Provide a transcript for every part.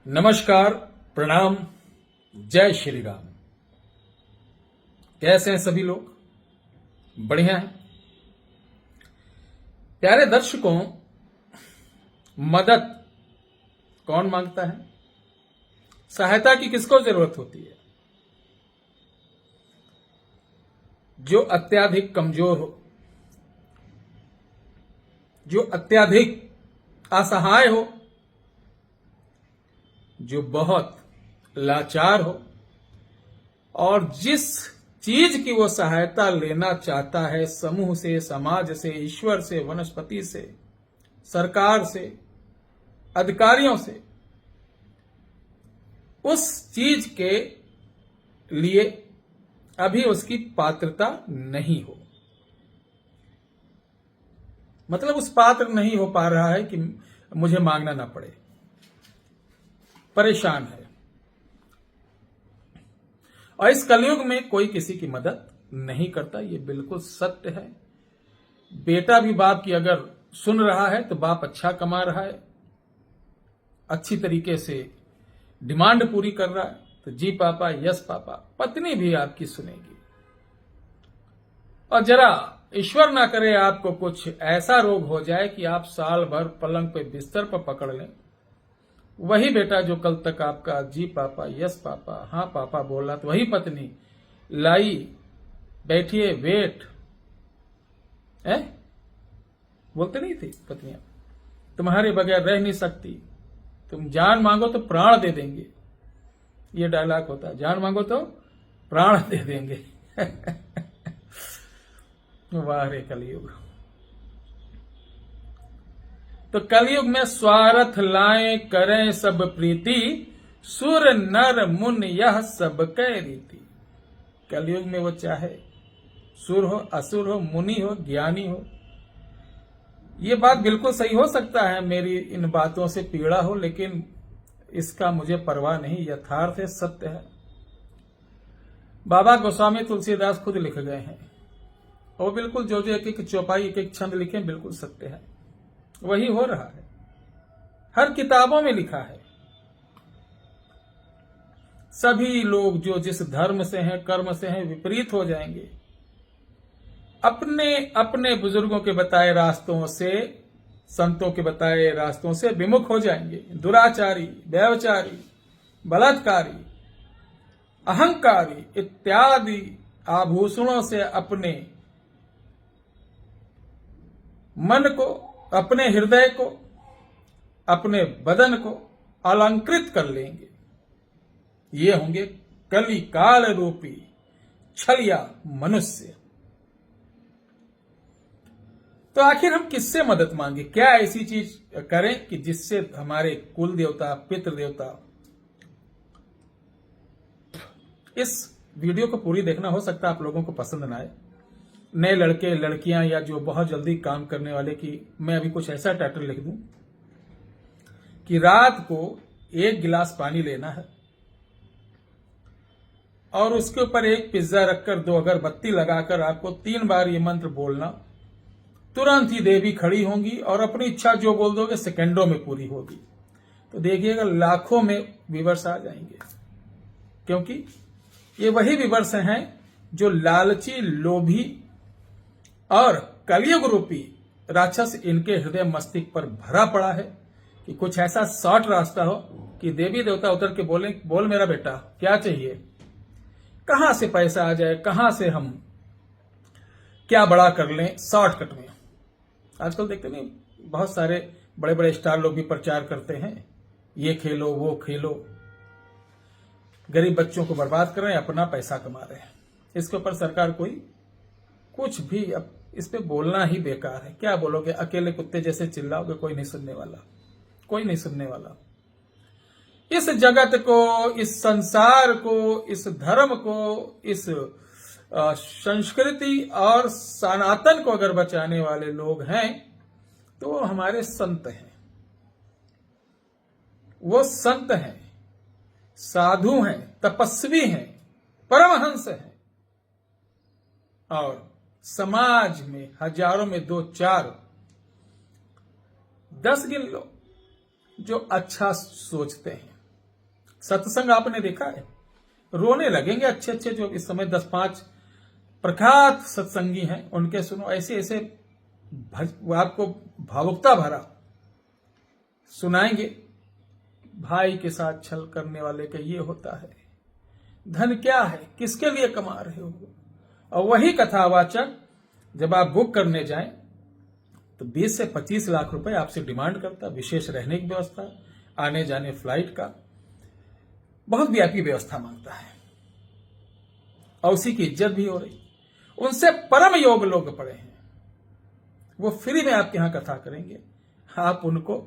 नमस्कार, प्रणाम, जय श्री राम। कैसे हैं सभी लोग? बढ़िया हैं। प्यारे दर्शकों, मदद कौन मांगता है? सहायता की किसको जरूरत होती है? जो अत्यधिक कमजोर हो, जो अत्यधिक असहाय हो, जो बहुत लाचार हो और जिस चीज की वो सहायता लेना चाहता है, समूह से, समाज से, ईश्वर से, वनस्पति से, सरकार से, अधिकारियों से, उस चीज के लिए अभी उसकी पात्रता नहीं हो, मतलब उस पात्र नहीं हो पा रहा है कि मुझे मांगना ना पड़े, परेशान है। और इस कलयुग में कोई किसी की मदद नहीं करता, ये बिल्कुल सत्य है। बेटा भी बाप की अगर सुन रहा है तो बाप अच्छा कमा रहा है, अच्छी तरीके से डिमांड पूरी कर रहा है, तो जी पापा, यस पापा। पत्नी भी आपकी सुनेगी। और जरा ईश्वर ना करे आपको कुछ ऐसा रोग हो जाए कि आप साल भर पलंग पे बिस्तर पर पकड़ लें, वही बेटा जो कल तक आपका जी पापा, यस पापा, हाँ पापा बोला, तो वही पत्नी लाई, बैठिए, वेट है, बोलते नहीं थी पत्नियां, तुम्हारे बगैर रह नहीं सकती, तुम जान मांगो तो प्राण दे देंगे। ये डायलॉग होता है, जान मांगो तो प्राण दे देंगे। वाह रे कलयुग। तो कलयुग में स्वार्थ लाएं करें सब प्रीति, सुर नर मुन यह सब कह रीति। कलयुग में वो चाहे सुर हो, असुर हो, मुनि हो, ज्ञानी हो। ये बात बिल्कुल सही हो सकता है, मेरी इन बातों से पीड़ा हो, लेकिन इसका मुझे परवाह नहीं, यथार्थ है, सत्य है। बाबा गोस्वामी तुलसीदास खुद लिख गए हैं, वो बिल्कुल जो एक एक चौपाई, एक एक छंद लिखे, बिल्कुल सत्य है, वही हो रहा है, हर किताबों में लिखा है। सभी लोग जो जिस धर्म से हैं, कर्म से हैं, विपरीत हो जाएंगे, अपने अपने बुजुर्गों के बताए रास्तों से, संतों के बताए रास्तों से विमुख हो जाएंगे। दुराचारी, व्यभिचारी, बलात्कारी, अहंकारी इत्यादि आभूषणों से अपने मन को, अपने हृदय को, अपने बदन को अलंकृत कर लेंगे। ये होंगे कली काल रूपी छलिया मनुष्य। तो आखिर हम किससे मदद मांगे? क्या ऐसी चीज करें कि जिससे हमारे कुल देवता, पितृ देवता। इस वीडियो को पूरी देखना, हो सकता है आप लोगों को पसंद ना आए। नए लड़के लड़कियां या जो बहुत जल्दी काम करने वाले की मैं अभी कुछ ऐसा टाइटल लिख दूं कि रात को 1 गिलास पानी लेना है और उसके ऊपर 1 पिज्जा रखकर 2 अगरबत्ती लगाकर आपको 3 बार ये मंत्र बोलना, तुरंत ही देवी खड़ी होंगी और अपनी इच्छा जो बोल दोगे सेकंडों में पूरी होगी। तो देखिएगा लाखों में व्यूअर्स आ जाएंगे, क्योंकि ये वही व्यूअर्स हैं जो लालची, लोभी और कलयुग रूपी राक्षस इनके हृदय मस्तिष्क पर भरा पड़ा है कि कुछ ऐसा शॉर्ट रास्ता हो कि देवी देवता उतर के बोले, बोल मेरा बेटा क्या चाहिए, कहां से पैसा आ जाए, कहां से हम क्या बड़ा कर लें शॉर्टकट में। आजकल देखते नहीं, बहुत सारे बड़े बड़े स्टार लोग भी प्रचार करते हैं, ये खेलो वो खेलो, गरीब बच्चों को बर्बाद कर रहे हैं, अपना पैसा कमा रहे हैं। इसके ऊपर सरकार कोई कुछ भी, अब इस पे बोलना ही बेकार है। क्या बोलोगे? अकेले कुत्ते जैसे चिल्लाओगे, कोई नहीं सुनने वाला, कोई नहीं सुनने वाला। इस जगत को, इस संसार को, इस धर्म को, इस संस्कृति और सनातन को अगर बचाने वाले लोग हैं तो वो हमारे संत हैं, वो संत हैं, साधु हैं, तपस्वी हैं, परमहंस हैं। और समाज में हजारों में 2, 4, 10 गिन लो जो अच्छा सोचते हैं, सत्संग आपने देखा है, रोने लगेंगे। अच्छे अच्छे जो इस समय 10-5 प्रख्यात सत्संगी हैं उनके सुनो, ऐसे ऐसे आपको भावुकता भरा सुनाएंगे। भाई के साथ छल करने वाले का ये होता है, धन क्या है, किसके लिए कमा रहे हो। और वही कथावाचक जब आप बुक करने जाएं तो 20 से 25 लाख रुपए आपसे डिमांड करता, विशेष रहने की व्यवस्था, आने जाने फ्लाइट का, बहुत वीआईपी व्यवस्था मांगता है, और उसी की इज्जत भी हो रही। उनसे परम योग लोग पड़े हैं, वो फ्री में आपके यहां कथा करेंगे, आप उनको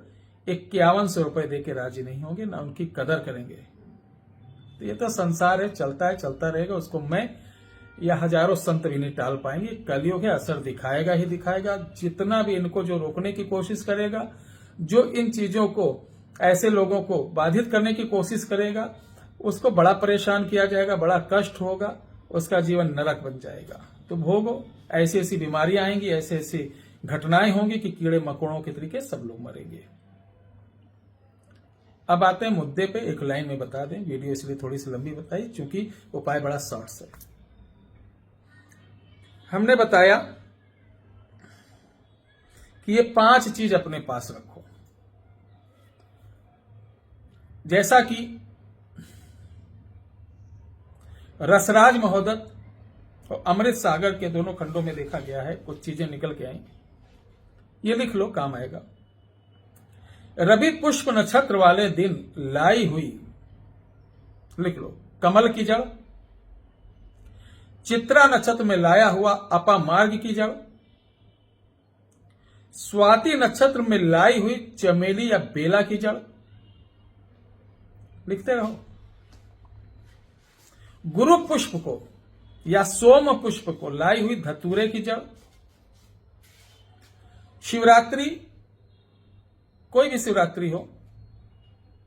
5100 रुपए देके राजी नहीं होंगे, ना उनकी कदर करेंगे। तो ये तो संसार है, चलता है, चलता रहेगा। उसको मैं या हजारों संत भी नहीं टाल पाएंगे। कलयुग है, असर दिखाएगा ही दिखाएगा। जितना भी इनको जो रोकने की कोशिश करेगा, जो इन चीजों को, ऐसे लोगों को बाधित करने की कोशिश करेगा, उसको बड़ा परेशान किया जाएगा, बड़ा कष्ट होगा, उसका जीवन नरक बन जाएगा। तो भोगो, ऐसी ऐसी बीमारियां आएंगी, ऐसी ऐसी घटनाएं होंगी कि कीड़े मकोड़ों के तरीके सब लोग मरेंगे। अब आते हैं मुद्दे पे, एक लाइन में बता दें, वीडियो इसलिए थोड़ी सी लंबी बताई क्योंकि उपाय बड़ा शॉर्ट्स है। हमने बताया कि ये 5 चीज अपने पास रखो, जैसा कि रसराज महोदत और अमृत सागर के दोनों खंडों में देखा गया है। कुछ चीजें निकल के आई, ये लिख लो, काम आएगा। रवि पुष्प नक्षत्र वाले दिन लाई हुई, लिख लो, कमल की जड़, चित्रा नक्षत्र में लाया हुआ अपामार्ग की जड़, स्वाति नक्षत्र में लाई हुई चमेली या बेला की जड़, लिखते रहो। गुरु पुष्प को या सोम पुष्प को लाई हुई धतूरे की जड़, शिवरात्रि, कोई भी शिवरात्रि हो,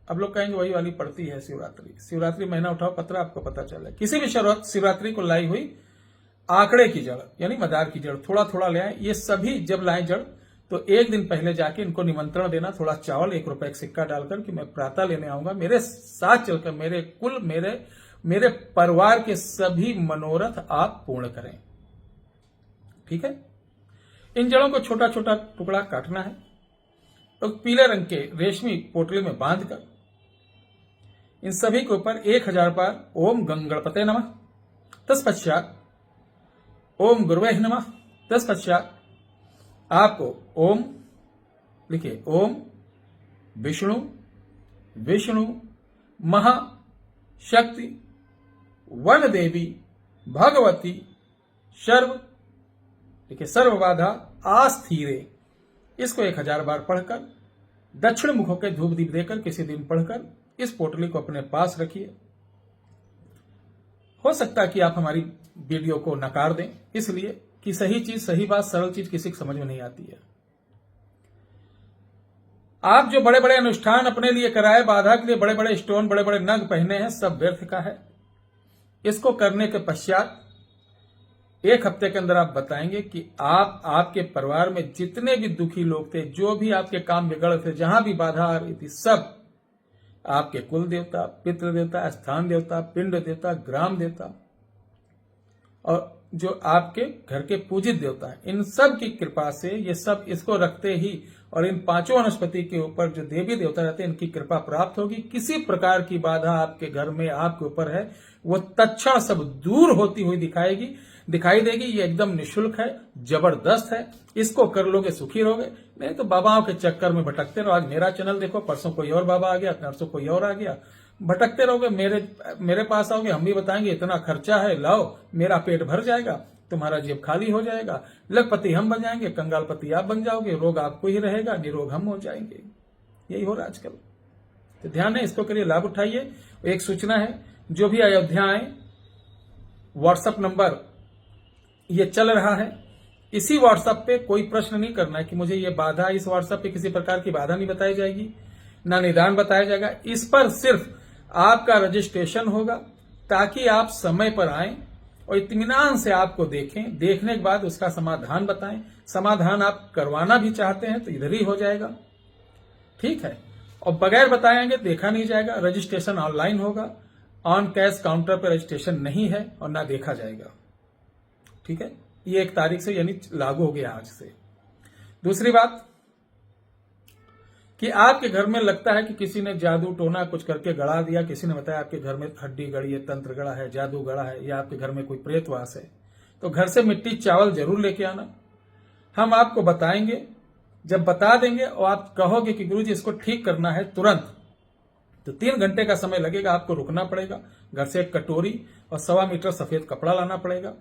अब लोग कहेंगे वही वाली पड़ती है शिवरात्रि, शिवरात्रि महीना उठाओ पत्रा, आपको पता चले। किसी भी शिवरात्रि को लाई हुई आंकड़े की जड़ यानी मदार की जड़ थोड़ा थोड़ा ले आए। ये सभी जब लाए जड़ तो एक दिन पहले जाके इनको निमंत्रण देना, थोड़ा चावल, 1 रुपए का सिक्का डालकर कि मैं प्रातः लेने आऊंगा, मेरे साथ चलकर मेरे कुल, मेरे परिवार के सभी मनोरथ आप पूर्ण करें। ठीक है। इन जड़ों को छोटा छोटा टुकड़ा काटना है, तो पीले रंग के रेशमी पोटली में बांधकर इन सभी के ऊपर 1000 बार ओम गंगणपते नमः, तत्पश्चात ओम गुरुवे नमः, तत्पश्चात आपको ओम लिखिए, ओम विष्णु विष्णु महाशक्ति वन देवी भगवती सर्व, देखिए, सर्वबाधा आस्थिरे, इसको 1000 बार पढ़कर दक्षिण मुख होकर धूप दीप देकर किसी दिन पढ़कर इस पोटली को अपने पास रखिए। हो सकता है कि आप हमारी वीडियो को नकार दें, इसलिए कि सही चीज, सही बात, सरल चीज किसी को समझ में नहीं आती है। आप जो बड़े बड़े अनुष्ठान अपने लिए कराए, बाधा के लिए बड़े बड़े स्टोन, बड़े बड़े नग पहने हैं, सब व्यर्थ का है। इसको करने के पश्चात 1 हफ्ते के अंदर आप बताएंगे कि आप, आपके परिवार में जितने भी दुखी लोग थे, जो भी आपके काम बिगड़ थे, जहां भी बाधा आ रही थी, सब आपके कुल देवता, पितृ देवता, स्थान देवता, पिंड देवता, ग्राम देवता और जो आपके घर के पूजित देवता है, इन सब की कृपा से, ये सब इसको रखते ही और इन 5 वनस्पति के ऊपर जो देवी देवता रहते हैं, इनकी कृपा प्राप्त होगी। किसी प्रकार की बाधा आपके घर में, आपके ऊपर है, वो तत्क्षण सब दूर होती हुई दिखाई देगी। ये एकदम निशुल्क है, जबरदस्त है। इसको कर लोगे सुखी रहोगे, नहीं तो बाबाओं के चक्कर में भटकते रहो। आज मेरा चैनल देखो, परसों कोई और बाबा आ गया, परसों कोई और आ गया, भटकते रहोगे। मेरे पास आओगे, हम भी बताएंगे इतना खर्चा है, लाओ, मेरा पेट भर जाएगा, तुम्हारा जेब खाली हो जाएगा, लखपति हम बन जाएंगे, कंगालपति आप बन जाओगे, रोग आपको ही रहेगा, निरोग हम हो जाएंगे। यही हो रहा आजकल। तो ध्यान है, इसको करिए, लाभ उठाइए। एक सूचना है, जो भी अयोध्या आए, व्हाट्सएप नंबर ये चल रहा है, इसी व्हाट्सएप पे कोई प्रश्न नहीं करना है कि मुझे ये बाधा, इस व्हाट्सएप पे किसी प्रकार की बाधा नहीं बताई जाएगी, ना निदान बताया जाएगा। इस पर सिर्फ आपका रजिस्ट्रेशन होगा ताकि आप समय पर आएं और इत्मीनान से आपको देखें, देखने के बाद उसका समाधान बताएं। समाधान आप करवाना भी चाहते हैं तो इधर ही हो जाएगा, ठीक है। और बगैर बताएंगे देखा नहीं जाएगा। रजिस्ट्रेशन ऑनलाइन होगा, ऑन कैश काउंटर पर रजिस्ट्रेशन नहीं है और ना देखा जाएगा। ठीक है, ये 1 तारीख से यानी लागू हो गया आज से। दूसरी बात कि आपके घर में लगता है कि किसी ने जादू टोना कुछ करके गड़ा दिया, किसी ने बताया आपके घर में हड्डी गड़ी है, तंत्र गड़ा है, जादू गड़ा है, या आपके घर में कोई प्रेतवास है, तो घर से मिट्टी चावल जरूर लेके आना। हम आपको बताएंगे, जब बता देंगे और आप कहोगे कि गुरुजी इसको ठीक करना है तुरंत, तो 3 घंटे का समय लगेगा। आपको रुकना पड़ेगा, घर से 1 कटोरी और 1.25 मीटर सफेद कपड़ा लाना पड़ेगा।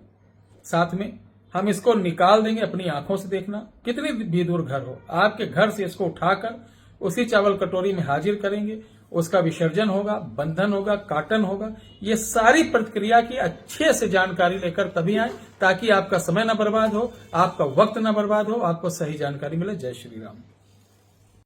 साथ में हम इसको निकाल देंगे, अपनी आंखों से देखना, कितनी भी दूर घर हो, आपके घर से इसको उठाकर उसी चावल कटोरी में हाजिर करेंगे। उसका विसर्जन होगा, बंधन होगा, काटन होगा। ये सारी प्रक्रिया की अच्छे से जानकारी लेकर तभी आए, ताकि आपका समय न बर्बाद हो, आपका वक्त न बर्बाद हो, आपको सही जानकारी मिले। जय श्री राम।